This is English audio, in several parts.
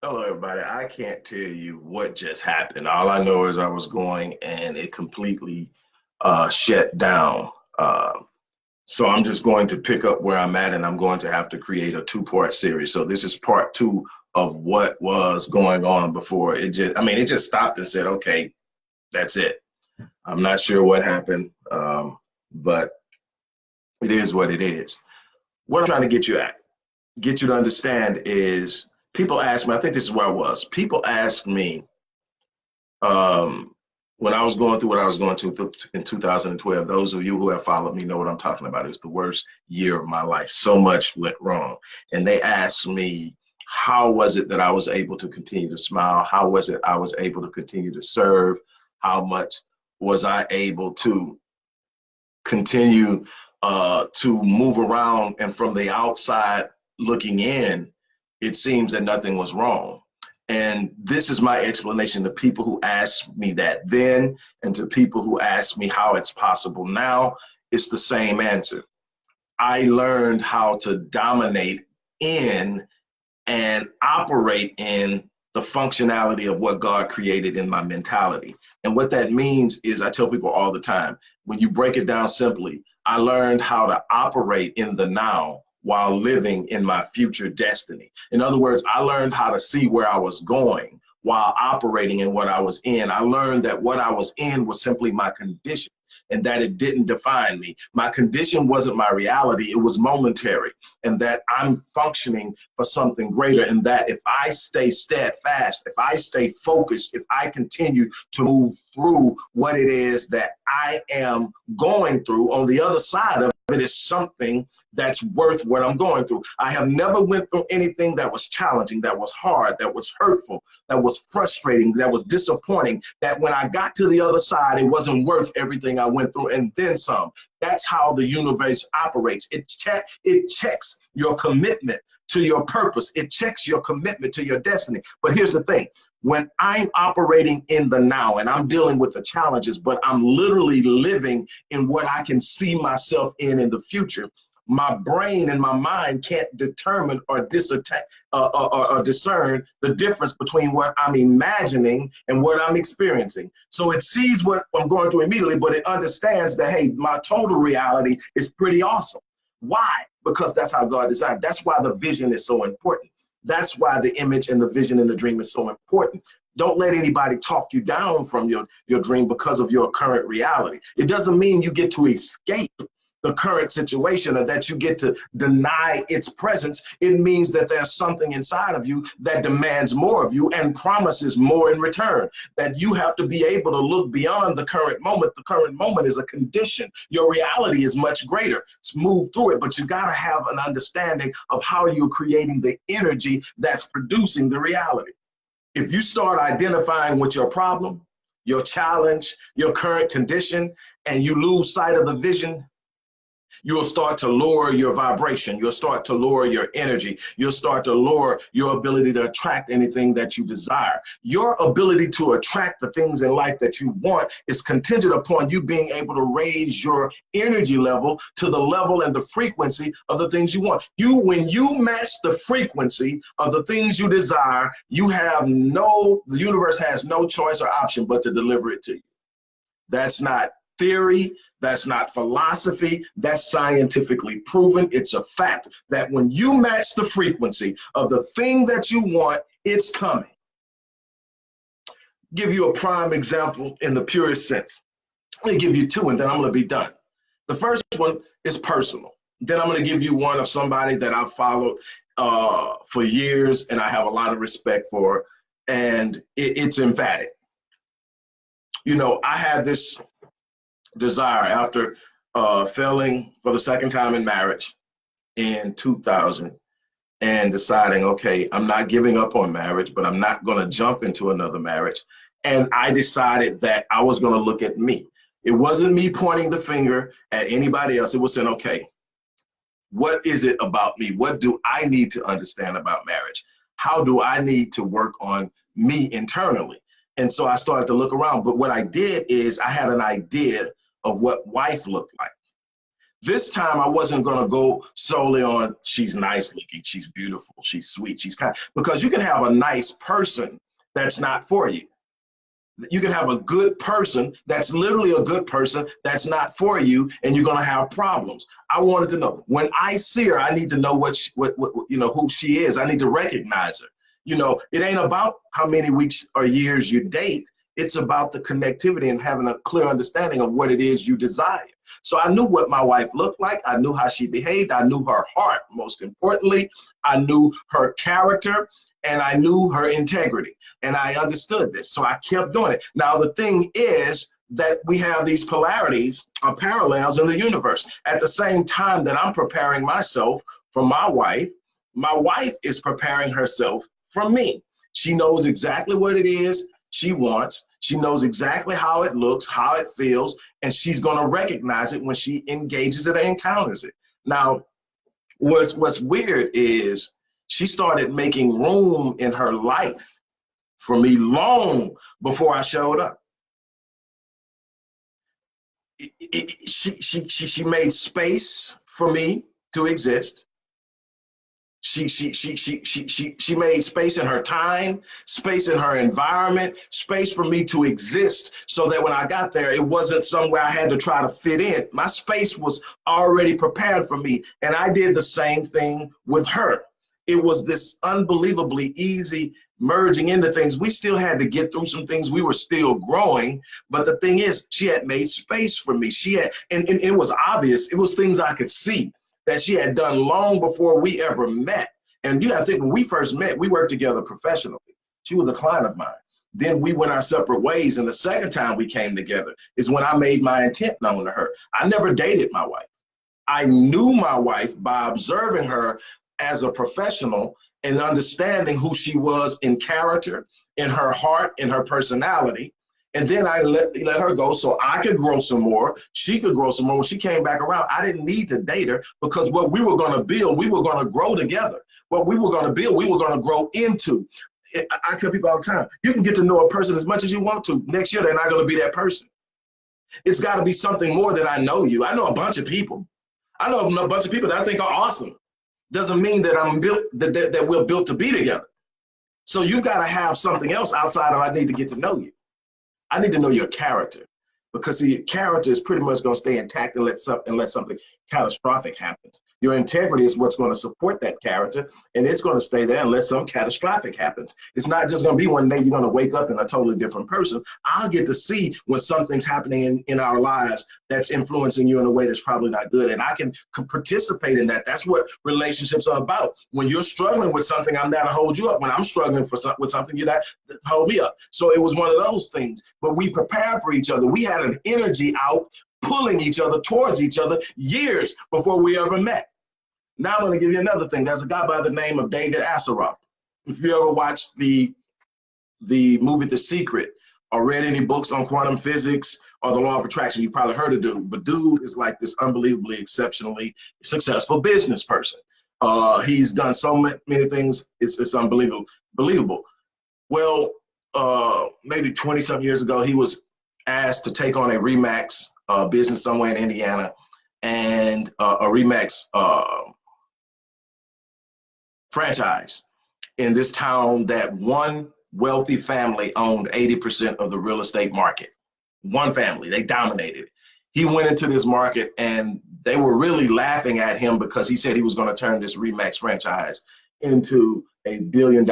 Hello, everybody. I can't tell you what just happened. All I know is I was going and it completely shut down. So I'm just going to pick up where I'm at, and I'm going to have to create a two-part series. So this is part two of what was going on before. It just stopped and said, okay, that's it. I'm not sure what happened, but it is what it is. What I'm trying to get you to understand is people ask me, I think this is where I was. People ask me um, when I was going through what I was going through in 2012, those of you who have followed me know what I'm talking about. It was the worst year of my life. So much went wrong. And they asked me, how was it that I was able to continue to smile? How was it I was able to continue to serve? How much was I able to continue to move around? And from the outside looking in, it seems that nothing was wrong. And this is my explanation to people who asked me that then, and to people who ask me how it's possible now. It's the same answer. I learned how to dominate in and operate in the functionality of what God created in my mentality. And what that means is, I tell people all the time, when you break it down simply, I learned how to operate in the now while living in my future destiny. In other words, I learned how to see where I was going while operating in what I was in. I learned that what I was in was simply my condition, and that it didn't define me. My condition wasn't my reality, it was momentary, and that I'm functioning for something greater, and that if I stay steadfast, if I stay focused, if I continue to move through what it is that I am going through, on the other side of it is something that's worth what I'm going through. I have never went through anything that was challenging, that was hard, that was hurtful, that was frustrating, that was disappointing, that when I got to the other side, it wasn't worth everything I went through and then some. That's how the universe operates. It checks your commitment to your purpose. It checks your commitment to your destiny. But here's the thing. When I'm operating in the now and I'm dealing with the challenges, but I'm literally living in what I can see myself in the future, my brain and my mind can't determine or discern the difference between what I'm imagining and what I'm experiencing. So it sees what I'm going through immediately, but it understands that, hey, my total reality is pretty awesome. Why? Because that's how God designed. That's why the vision is so important. That's why the image and the vision and the dream is so important. Don't let anybody talk you down from your dream because of your current reality. It doesn't mean you get to escape the current situation or that you get to deny its presence. It means that there's something inside of you that demands more of you and promises more in return, that you have to be able to look beyond the current moment. The current moment is a condition. Your reality is much greater. It's move through it, but you got to have an understanding of how you're creating the energy that's producing the reality. If you start identifying with your problem, your challenge, your current condition, and you lose sight of the vision, you'll start to lower your vibration. You'll start to lower your energy. You'll start to lower your ability to attract anything that you desire. Your ability to attract the things in life that you want is contingent upon you being able to raise your energy level to the level and the frequency of the things you want. When you match the frequency of the things you desire, the universe has no choice or option but to deliver it to you. That's not theory, that's not philosophy, that's scientifically proven. It's a fact that when you match the frequency of the thing that you want, it's coming. Give you a prime example in the purest sense. Let me give you two and then I'm going to be done. The first one is personal. Then I'm going to give you one of somebody that I've followed for years and I have a lot of respect for, and it's emphatic. You know, I had this desire after failing for the second time in marriage in 2000 and deciding, okay, I'm not giving up on marriage, but I'm not going to jump into another marriage. And I decided that I was going to look at me. It wasn't me pointing the finger at anybody else. It was saying, okay, what is it about me? What do I need to understand about marriage? How do I need to work on me internally? And so I started to look around. But what I did is I had an idea of what wife looked like. This time I wasn't going to go solely on she's nice looking, she's beautiful, she's sweet, she's kind, because you can have a nice person that's not for you. You can have a good person that's literally a good person that's not for you, and you're going to have problems. I wanted to know, when I see her, I need to know what you know, who she is. I need to recognize her. You know, it ain't about how many weeks or years you date. It's about the connectivity and having a clear understanding of what it is you desire. So I knew what my wife looked like. I knew how she behaved. I knew her heart, most importantly. I knew her character, and I knew her integrity. And I understood this. So I kept doing it. Now, the thing is that we have these polarities or parallels in the universe. At the same time that I'm preparing myself for my wife is preparing herself for me. She knows exactly what it is she wants. She knows exactly how it looks, how it feels, and she's going to recognize it when she engages it and encounters it. Now, what's weird is she started making room in her life for me long before I showed up. She made space for me to exist. She made space in her time, space in her environment, space for me to exist, so that when I got there, it wasn't somewhere I had to try to fit in. My space was already prepared for me, and I did the same thing with her. It was this unbelievably easy merging into things. We still had to get through some things. We were still growing, but the thing is, she had made space for me. She had, and it was obvious. It was things I could see that she had done long before we ever met. And you have to think, when we first met, we worked together professionally. She was a client of mine. Then we went our separate ways. And the second time we came together is when I made my intent known to her. I never dated my wife. I knew my wife by observing her as a professional and understanding who she was in character, in her heart, in her personality. And then I let her go so I could grow some more. She could grow some more. When she came back around, I didn't need to date her, because what we were going to build, we were going to grow together. What we were going to build, we were going to grow into. I tell people all the time, you can get to know a person as much as you want to. Next year, they're not going to be that person. It's got to be something more than I know you. I know a bunch of people. I know a bunch of people that I think are awesome. Doesn't mean that I'm built, that we're built to be together. So you got to have something else outside of, I need to get to know you. I need to know your character, because see, character is pretty much going to stay intact unless something catastrophic happens. Your integrity is what's going to support that character, and it's going to stay there unless some catastrophic happens. It's not just going to be one day you're going to wake up in a totally different person. I'll get to see when something's happening in our lives that's influencing you in a way that's probably not good, and I can participate in that. That's what relationships are about. When you're struggling with something, I'm there to hold you up. When I'm struggling with something, you're there to hold me up. So it was one of those things, but we prepared for each other. We had an energy out pulling each other towards each other years before we ever met. Now I'm going to give you another thing. There's a guy by the name of David Asseroff. If you ever watched the movie The Secret or read any books on quantum physics or the law of attraction, you probably heard of dude. But dude is like this unbelievably, exceptionally successful business person. He's done so many things. It's unbelievable. Well, maybe 20-some years ago, he was asked to take on a Remax business somewhere in Indiana, and a Remax franchise in this town that one wealthy family owned 80% of the real estate market. One family, they dominated it. He went into this market and they were really laughing at him because he said he was going to turn this Remax franchise into $1 billion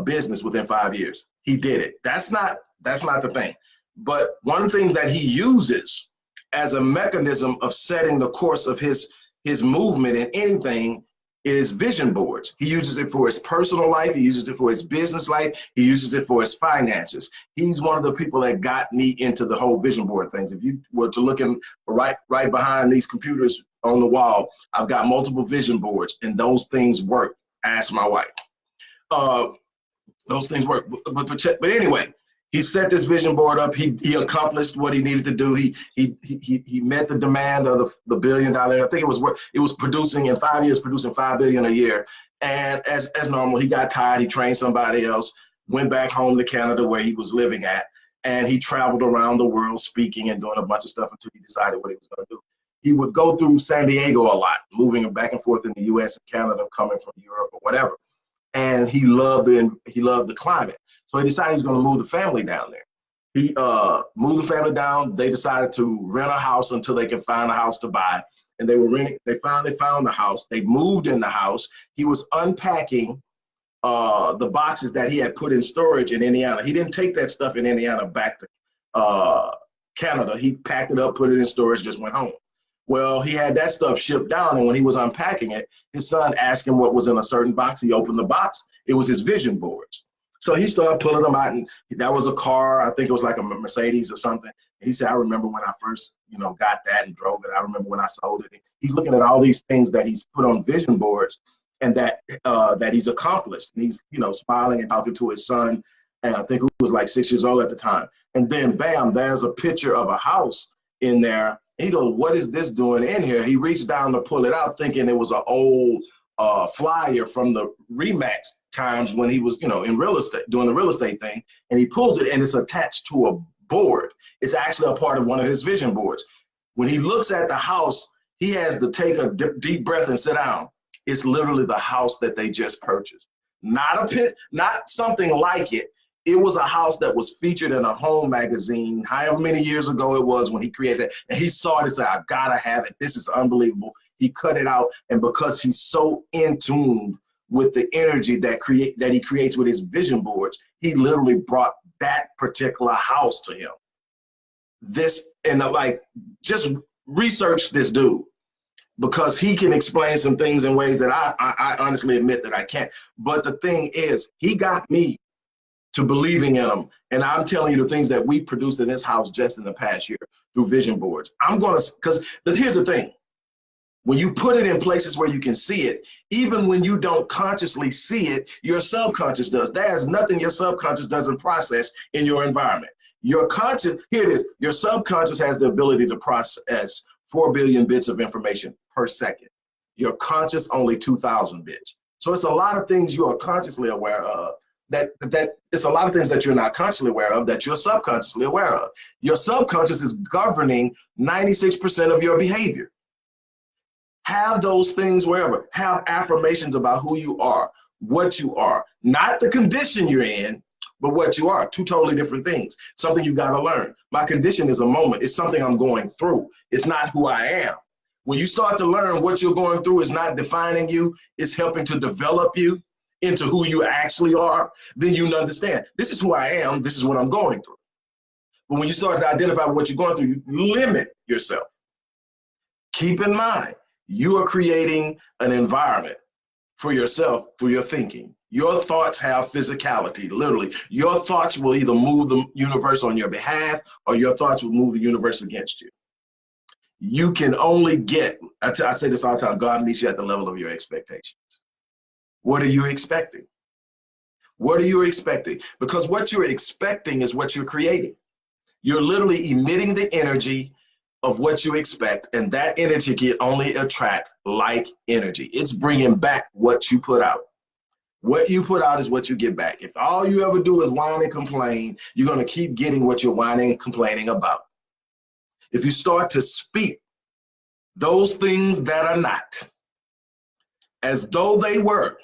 business within 5 years. He did it. That's not the thing. But one thing that he uses as a mechanism of setting the course of his movement in anything is vision boards. He uses it for his personal life. He uses it for his business life. He uses it for his finances. He's one of the people that got me into the whole vision board things. If you were to look in right behind these computers on the wall, I've got multiple vision boards, and those things work. Ask my wife. Those things work. But anyway, he set this vision board up. He accomplished what he needed to do. He met the demand of the $1 billion. I think it was producing in 5 years, producing $5 billion a year. And as normal, he got tired. He trained somebody else, went back home to Canada where he was living at, and he traveled around the world speaking and doing a bunch of stuff until he decided what he was going to do. He would go through San Diego a lot, moving back and forth in the US and Canada, coming from Europe or whatever. And he loved the climate. So he decided he's going to move the family down there. He moved the family down. They decided to rent a house until they could find a house to buy. And they were renting. They finally found the house. They moved in the house. He was unpacking the boxes that he had put in storage in Indiana. He didn't take that stuff in Indiana back to Canada. He packed it up, put it in storage, just went home. Well, he had that stuff shipped down, and when he was unpacking it, his son asked him what was in a certain box. He opened the box. It was his vision boards. So he started pulling them out, and that was a car. I think it was like a Mercedes or something. And he said, I remember when I first, got that and drove it. I remember when I sold it. He's looking at all these things that he's put on vision boards and that he's accomplished. And he's, smiling and talking to his son. And I think he was like 6 years old at the time. And then bam, there's a picture of a house in there. He goes, what is this doing in here? He reached down to pull it out, thinking it was an old flyer from the Remax times when he was, in real estate, doing the real estate thing. And he pulls it, and it's attached to a board. It's actually a part of one of his vision boards. When he looks at the house, he has to take a deep breath and sit down. It's literally the house that they just purchased. Not a pit, not something like it. It was a house that was featured in a home magazine, however many years ago it was when he created it. And he saw it and said, I gotta have it. This is unbelievable. He cut it out. And because he's so in tune with the energy that he creates with his vision boards, he literally brought that particular house to him. Just research this dude, because he can explain some things in ways that I honestly admit that I can't. But the thing is, he got me to believing in him. And I'm telling you the things that we've produced in this house just in the past year through vision boards. Here's the thing. When you put it in places where you can see it, even when you don't consciously see it, your subconscious does. There's nothing your subconscious doesn't process in your environment. Your conscious, here it is, your subconscious has the ability to process 4 billion bits of information per second. Your conscious only 2,000 bits. So it's a lot of things you are consciously aware of that it's a lot of things that you're not consciously aware of that you're subconsciously aware of. Your subconscious is governing 96% of your behavior. Have those things wherever. Have affirmations about who you are, what you are, not the condition you're in, but what you are. Two totally different things. Something you got to learn. My condition is a moment. It's something I'm going through. It's not who I am. When you start to learn what you're going through is not defining you, it's helping to develop you into who you actually are, then you understand, this is who I am, this is what I'm going through. But when you start to identify what you're going through, you limit yourself. Keep in mind, you are creating an environment for yourself through your thinking. Your thoughts have physicality, literally. Your thoughts will either move the universe on your behalf or your thoughts will move the universe against you. You can only get, I say this all the time, God meets you at the level of your expectations. What are you expecting? What are you expecting? Because what you're expecting is what you're creating. You're literally emitting the energy of what you expect, and that energy can only attract like energy. It's bringing back what you put out. What you put out is what you get back. If all you ever do is whine and complain, you're going to keep getting what you're whining and complaining about. If you start to speak those things that are not as though they were,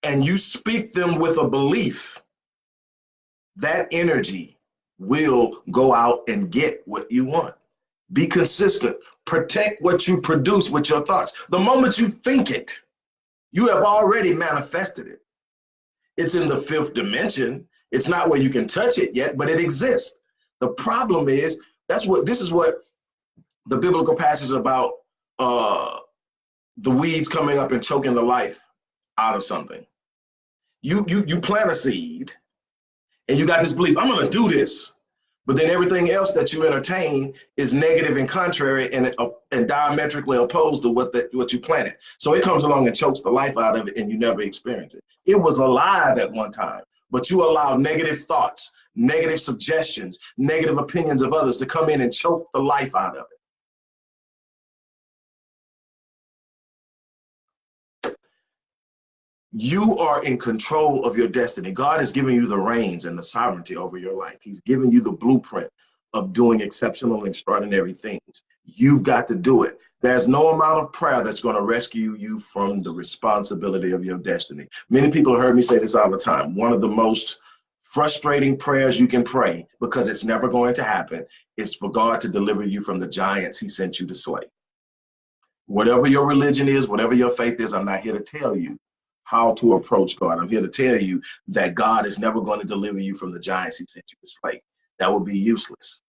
and you speak them with a belief, that energy will go out and get what you want. Be consistent. Protect what you produce with your thoughts. The moment you think it, you have already manifested it. It's in the fifth dimension. It's not where you can touch it yet, but it exists. The problem is, this is what the biblical passage about the weeds coming up and choking the life out of something. You plant a seed and you got this belief, I'm going to do this. But then everything else that you entertain is negative and contrary and diametrically opposed to what you planted. So it comes along and chokes the life out of it and you never experience it. It was alive at one time, but you allow negative thoughts, negative suggestions, negative opinions of others to come in and choke the life out of it. You are in control of your destiny. God has given you the reins and the sovereignty over your life. He's given you the blueprint of doing exceptional and extraordinary things. You've got to do it. There's no amount of prayer that's going to rescue you from the responsibility of your destiny. Many people heard me say this all the time. One of the most frustrating prayers you can pray, because it's never going to happen, is for God to deliver you from the giants he sent you to slay. Whatever your religion is, whatever your faith is, I'm not here to tell you how to approach God. I'm here to tell you that God is never going to deliver you from the giants he sent you to slay. That would be useless.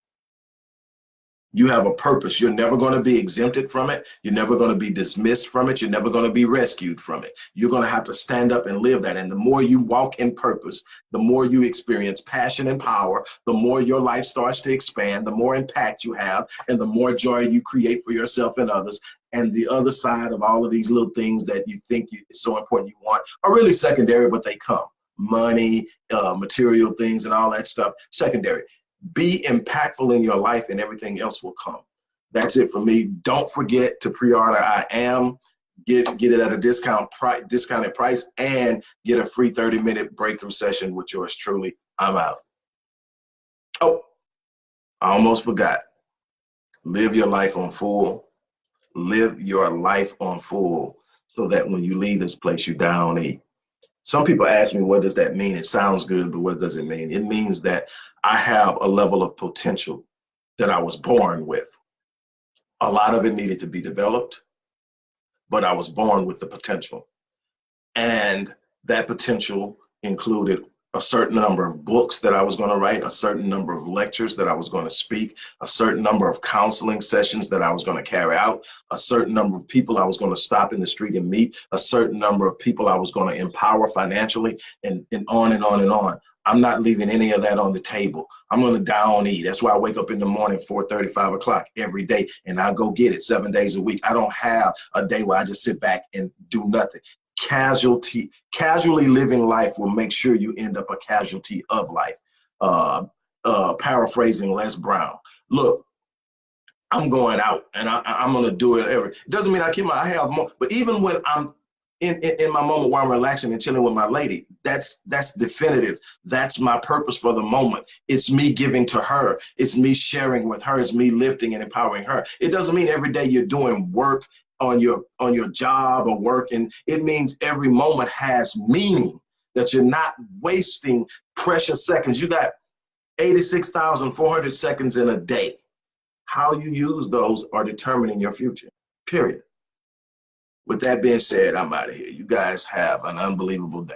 You have a purpose. You're never going to be exempted from it. You're never going to be dismissed from it. You're never going to be rescued from it. You're going to have to stand up and live that. And the more you walk in purpose, the more you experience passion and power, the more your life starts to expand, the more impact you have, and the more joy you create for yourself and others. And the other side of all of these little things that you think is so important you want are really secondary, but they come. Money, material things, and all that stuff, secondary. Be impactful in your life and everything else will come. That's it for me. Don't forget to pre-order I Am. Get it at a discounted price, and get a free 30-minute breakthrough session with yours truly. I'm out. Oh, I almost forgot. Live your life on full. Live your life on full so that when you leave this place, you don't eat. Some people ask me, what does that mean? It sounds good, but what does it mean? It means that I have a level of potential that I was born with. A lot of it needed to be developed, but I was born with the potential. And that potential included a certain number of books that I was going to write, a certain number of lectures that I was going to speak, a certain number of counseling sessions that I was going to carry out, a certain number of people I was going to stop in the street and meet, a certain number of people I was going to empower financially, and on and on and on. I'm not leaving any of that on the table. I'm going to down eat. That's why I wake up in the morning, 4:30, 5 o'clock every day, and I go get it 7 days a week. I don't have a day where I just sit back and do nothing. Casually living life will make sure you end up a casualty of life. Paraphrasing Les Brown. Look, I'm going out and I'm going to do it every. It doesn't mean I have more, but even when I'm in my moment where I'm relaxing and chilling with my lady, that's definitive. That's my purpose for the moment. It's me giving to her. It's me sharing with her. It's me lifting and empowering her. It doesn't mean every day you're doing work on your job or work, and it means every moment has meaning, that you're not wasting precious seconds. You got 86,400 seconds in a day. How you use those are determining your future, period. With that being said, I'm out of here. You guys have an unbelievable day.